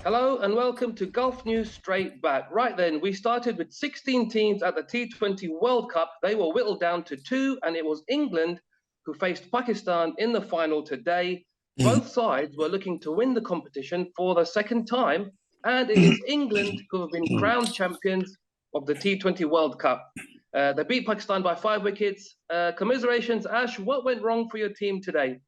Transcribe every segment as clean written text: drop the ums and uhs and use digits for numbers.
Hello and welcome to Golf News Straight Back. Right then, we started with 16 teams at the T20 World Cup. They were whittled down to 2, and it was England who faced Pakistan in the final today. Both sides were looking to win the competition for the second time, and it is England who have been crowned champions of the T20 World Cup. They beat Pakistan by 5 wickets. Commiserations, Ash, what went wrong for your team today?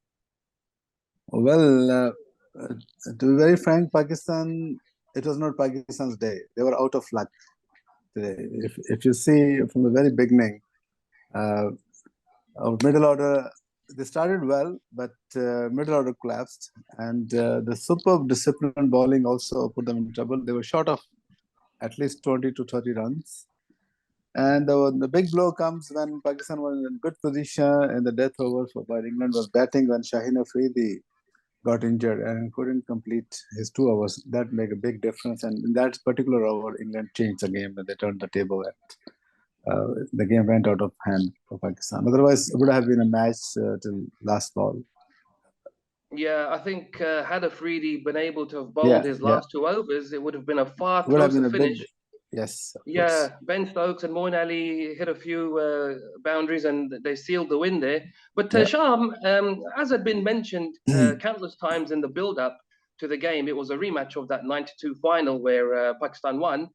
Well, to be very frank, Pakistan, it was not Pakistan's day. They were out of luck today. If you see from the very beginning, our middle order, they started well, but middle order collapsed. And the superb disciplined bowling also put them in trouble. They were short of at least 20 to 30 runs. And the big blow comes when Pakistan was in good position in the death overs, while England was batting when Shaheen Afridi got injured and couldn't complete his 2 hours. That made a big difference. And in that particular over, England changed the game and they turned the table. And the game went out of hand for Pakistan. Otherwise, it would have been a match till last ball. Yeah, I think had Afridi been able to have bowled his last 2 overs, it would have been a far closer finish. Yes. Yeah, Ben Stokes and Moeen Ali hit a few boundaries and they sealed the win there. But Shyam, as had been mentioned countless times in the build-up to the game, it was a rematch of that 92 final where Pakistan won,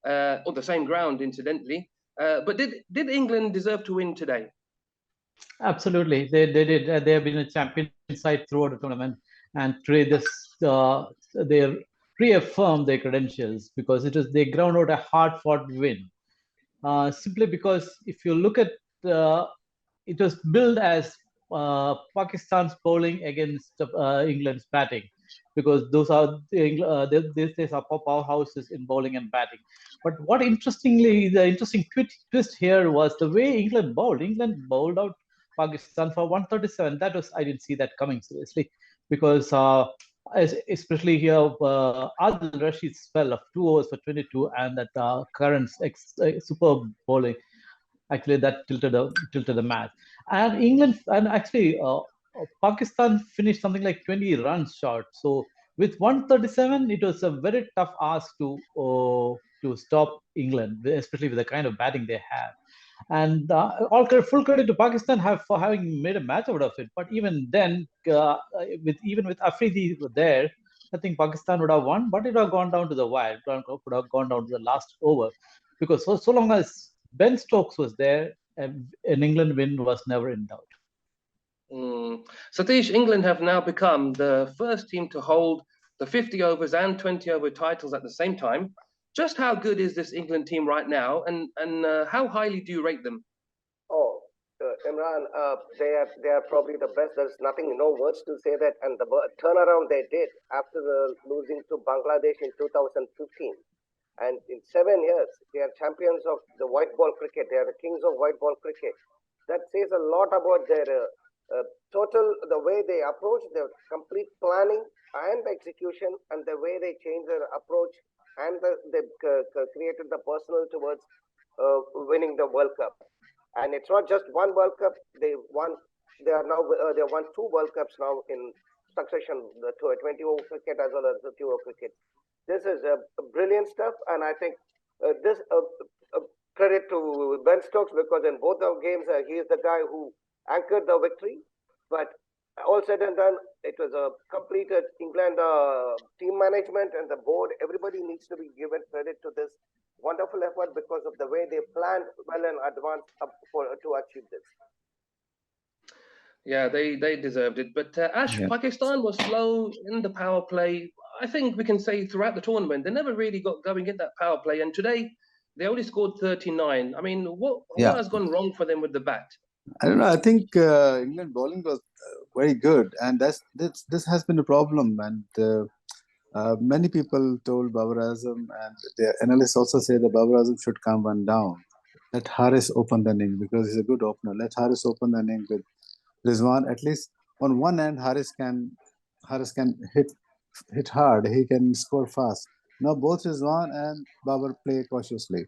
on the same ground, incidentally. But did England deserve to win today? Absolutely, they did. They have been a champion side throughout the tournament, and today they reaffirmed their credentials because they ground out a hard-fought win. Simply because if you look at it was billed as Pakistan's bowling against England's batting, because those are these are powerhouses in bowling and batting. But the interesting twist here was the way England bowled. England bowled out Pakistan for 137. I didn't see that coming seriously, because especially here Adil Rashid's spell of 2 overs for 22 and that Curran's superb bowling, actually that tilted the match. And England and actually Pakistan finished something like 20 runs short. So with 137, it was a very tough ask to stop England, especially with the kind of batting they have. And full credit to Pakistan for having made a match out of it. But even then, with Afridi there, I think Pakistan would have won, but it would have gone down to the wire. It would have gone down to the last over, because so long as Ben Stokes was there, an England win was never in doubt. Satish, England have now become the first team to hold the 50 overs and 20 over titles at the same time. Just how good is this England team right now, and how highly do you rate them? Imran, they are probably the best. There's no words to say that. And the turnaround they did after losing to Bangladesh in 2015. And in 7 years, they are champions of the white ball cricket. They are the kings of white ball cricket. That says a lot about their the way they approach, their complete planning and execution, and the way they change their approach, and they created the personal towards winning the World Cup. And it's not just one World Cup. They won 2 World Cups now in succession, the 20 over cricket as well as the 2 over cricket. This is brilliant stuff, and I think this credit to Ben Stokes, because in both of games he is the guy who anchored the victory. But all said and done, it was a completed England team management and the board. Everybody needs to be given credit to this wonderful effort because of the way they planned well in advance to achieve this. Yeah, they deserved it. But Pakistan was slow in the power play. I think we can say throughout the tournament, they never really got going in that power play. And today, they only scored 39. I mean, what has gone wrong for them with the bat? I don't know. I think England bowling was very good, and this has been a problem. And many people told Babar Azam, and the analysts also say that Babar Azam should calm one down. Let Haris open the inning because he's a good opener. Let Haris open the inning with Rizwan. At least on one end, Haris can hit hard. He can score fast. Now both Rizwan and Babar play cautiously,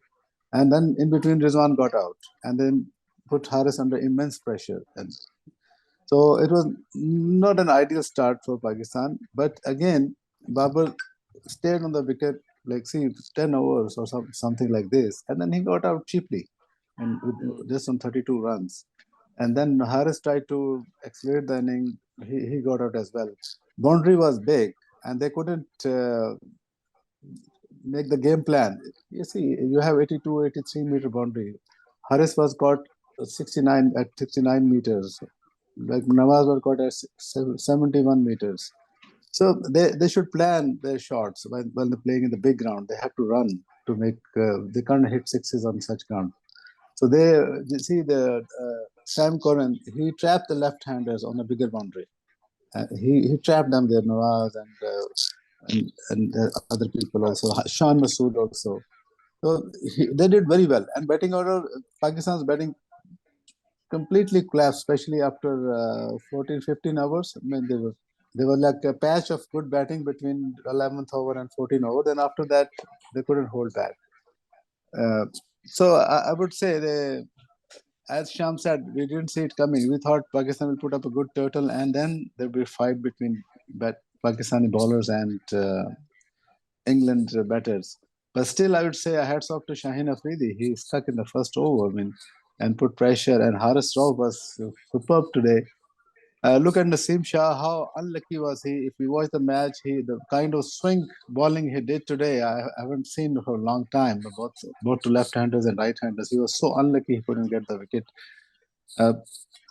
and then in between Rizwan got out, and then put Haris under immense pressure. And so it was not an ideal start for Pakistan. But again, Babar stayed on the wicket, like, 10 overs or something like this. And then he got out cheaply and with just on 32 runs. And then Harris tried to accelerate the inning. He got out as well. Boundary was big, and they couldn't make the game plan. You see, you have 82, 83 meter boundary. Harris was caught 69 at 69 meters. Like Nawaz was caught at 71 meters. So they should plan their shots when they're playing in the big ground. They have to run to make. They can't hit sixes on such ground. So you see the Sam Curran. He trapped the left-handers on a bigger boundary. He trapped them there, Nawaz and other people also. Shan Masood also. So they did very well. And batting order, Pakistan's batting completely collapsed, especially after 14, 15 hours. I mean, they were like a patch of good batting between 11th over and 14th over. Then after that, they couldn't hold back. So I would say as Shyam said, we didn't see it coming. We thought Pakistan will put up a good total, and then there'll be a fight between Pakistani bowlers and England batters. But still, I would say a hats off to Shaheen Afridi. He stuck in the first over, and put pressure. And Haris Rauf was superb today. Look at Naseem Shah. How unlucky was he? If you watch the match, the kind of swing bowling he did today, I haven't seen for a long time. Both to left-handers and right-handers. He was so unlucky he couldn't get the wicket.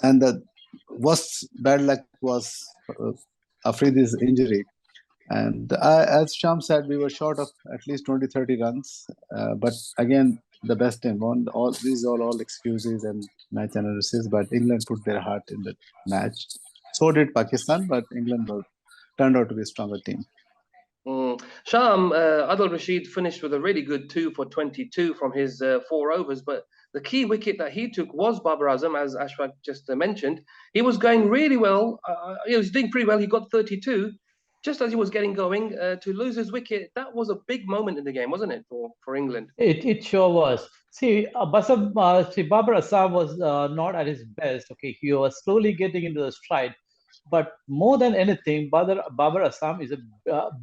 And the worst bad luck was Afridi's injury. And as Shyam said, we were short of at least 20, 30 runs. But again, the best team won. These are all excuses and match analysis. But England put their heart in the match. So did Pakistan, but England turned out to be a stronger team. Shyam, Adil Rashid finished with a really good 2 for 22 from his 4 overs. But the key wicket that he took was Babar Azam, as Ashfaq just mentioned. He was going really well. He was doing pretty well. He got 32. Just as he was getting going, to lose his wicket, that was a big moment in the game, wasn't it, for England? It sure was. See, Babar Azam was not at his best. Okay, he was slowly getting into the stride. But more than anything, Babar Azam is a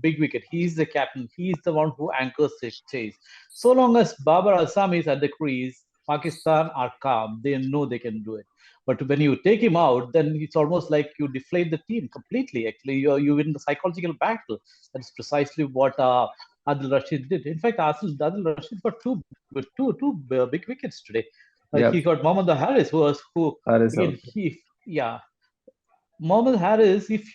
big wicket. He's the captain. He's the one who anchors the chase. So long as Babar Azam is at the crease, Pakistan are calm. They know they can do it. But when you take him out, then it's almost like you deflate the team completely. Actually, you win the psychological battle. That's precisely what Adil Rashid did. In fact, Adil Rashid got two big wickets today. Yep. He got Mohammad Harris, Mohammad Harris. If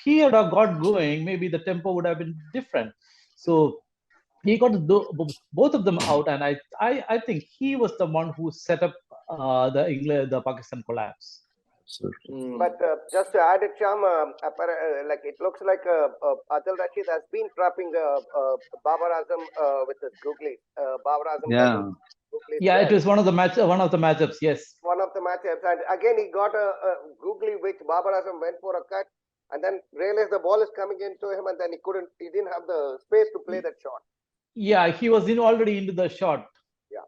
he had got going, maybe the tempo would have been different. So he got both of them out, and I think he was the one who set up the Pakistan collapse. But just to add it, Shyam, like it looks like Adil Rashid has been trapping Babar Azam with his googly. Babar Azam. Yeah, it was one of the matchups. Yes, one of the matchups, and again he got a googly, which Babar Azam went for a cut, and then realized the ball is coming into him, and then he didn't have the space to play that shot. Yeah, he was already into the shot. Yeah.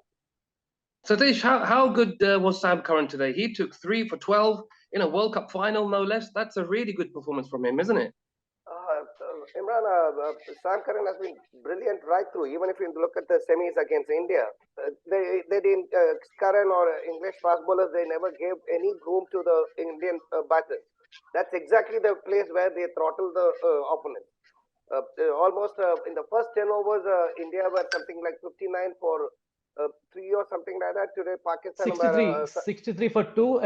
Satish, how good was Sam Curran today? He took 3 for 12 in a World Cup final, no less. That's a really good performance from him, isn't it? Imran, Sam Curran has been brilliant right through. Even if you look at the semis against India, they didn't, Curran or English fast bowlers, they never gave any room to the Indian batters. That's exactly the place where they throttled the opponent. Almost in the first 10 overs, India were something like 59 for 3 or something like that. Today, Pakistan 63 for 2.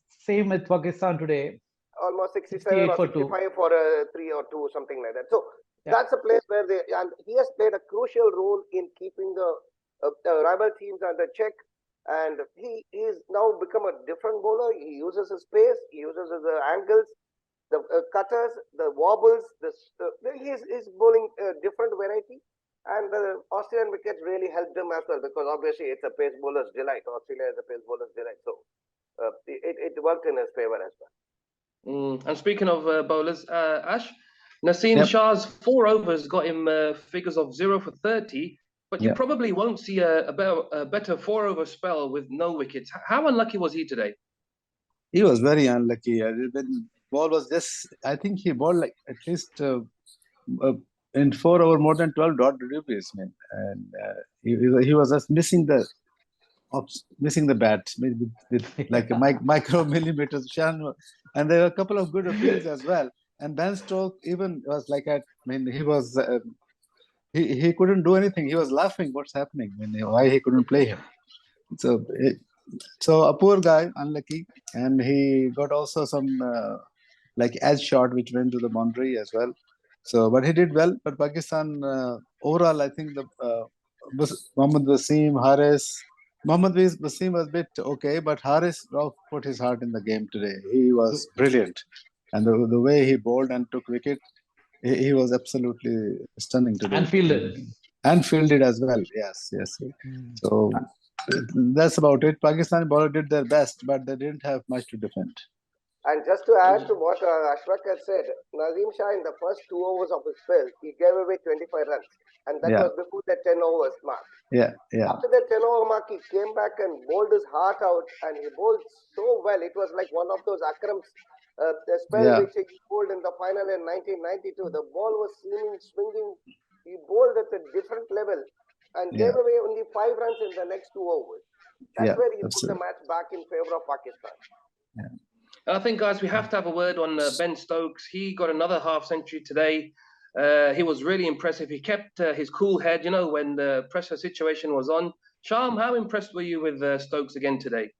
Same with Pakistan today. Almost 67 or 65 for 3 or 2, something like that. So that's a place where and he has played a crucial role in keeping the rival teams under check. And he is now become a different bowler. He uses his pace, he uses his angles, the cutters, the wobbles. He's bowling a different variety. And the Australian wickets really helped him as well, because obviously it's a pace bowler's delight. Australia is a pace bowler's delight. So it worked in his favor as well. And speaking of bowlers, Ash, Naseem Shah's 4 overs got him figures of 0 for 30, but you probably won't see a better 4-over spell with no wickets. How unlucky was he today? He was very unlucky. When ball was just, I think he bowled like at least in 4 over more than 12 dot deliveries, man. And he was just missing the bat with like a micro millimeters. And there were a couple of good appeals as well. And Ben Stokes even was like, he was he couldn't do anything. He was laughing. What's happening? Why he couldn't play him? So a poor guy, unlucky, and he got also some like edge shot which went to the boundary as well. So, but he did well. But Pakistan overall, I think the Mohammad Wasim, Haris. Mohammad Wasim was a bit okay, but Haris put his heart in the game today. He was brilliant, and the way he bowled and took wicket, he was absolutely stunning today. And fielded as well. Yes. So that's about it. Pakistan bowler did their best, but they didn't have much to defend. And just to add to what Ashfaq has said, Nazeem Shah in the first 2 overs of his spell, he gave away 25 runs. And that was before the 10 overs mark. Yeah. After the 10 over mark, he came back and bowled his heart out. And he bowled so well. It was like one of those Akram's spell which he bowled in the final in 1992. The ball was swinging. He bowled at a different level and gave away only 5 runs in the next 2 overs. That's where he put the match back in favor of Pakistan. Yeah. I think, guys, we have to have a word on Ben Stokes. He got another half century today. He was really impressive. He kept his cool head, when the pressure situation was on. Shyam, how impressed were you with Stokes again today?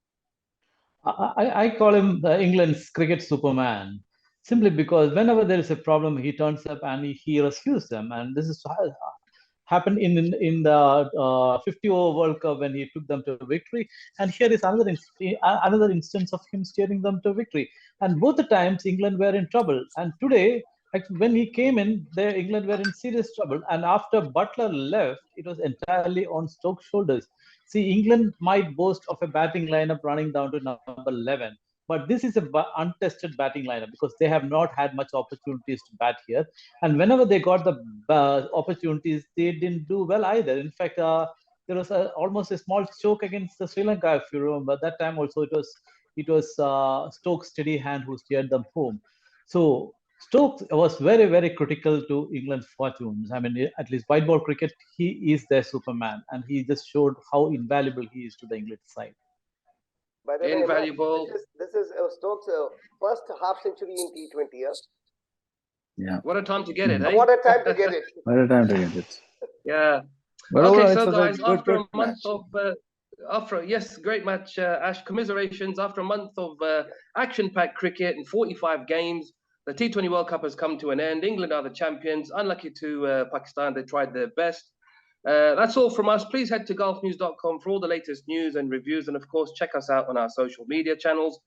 I call him England's cricket Superman, simply because whenever there is a problem, he turns up and he rescues them. And this is happened in the 50 over World Cup when he took them to victory. And here is another instance of him steering them to victory. And both the times England were in trouble. And today, when he came in, England were in serious trouble. And after Buttler left, it was entirely on Stokes' shoulders. See, England might boast of a batting lineup running down to number 11. But this is an untested batting lineup because they have not had much opportunities to bat here. And whenever they got the opportunities, they didn't do well either. In fact, there was almost a small choke against Sri Lanka, if you remember. That time also it was Stokes' steady hand who steered them home. So Stokes was very, very critical to England's fortunes. I mean, at least white ball cricket, he is their Superman. And he just showed how invaluable he is to the English side. By the way, invaluable. This is Stokes' first half century in T20. Yeah. What a time to get it, eh? What a time to get it. What a time to get it. Yeah. But okay, so guys, after good a month of great match, Ash. Commiserations. After a month of action-packed cricket and 45 games, the T20 World Cup has come to an end. England are the champions. Unlucky to Pakistan, they tried their best. That's all from us. Please head to golfnews.com for all the latest news and reviews. And of course, check us out on our social media channels.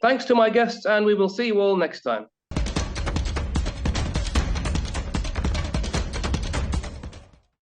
Thanks to my guests, and we will see you all next time.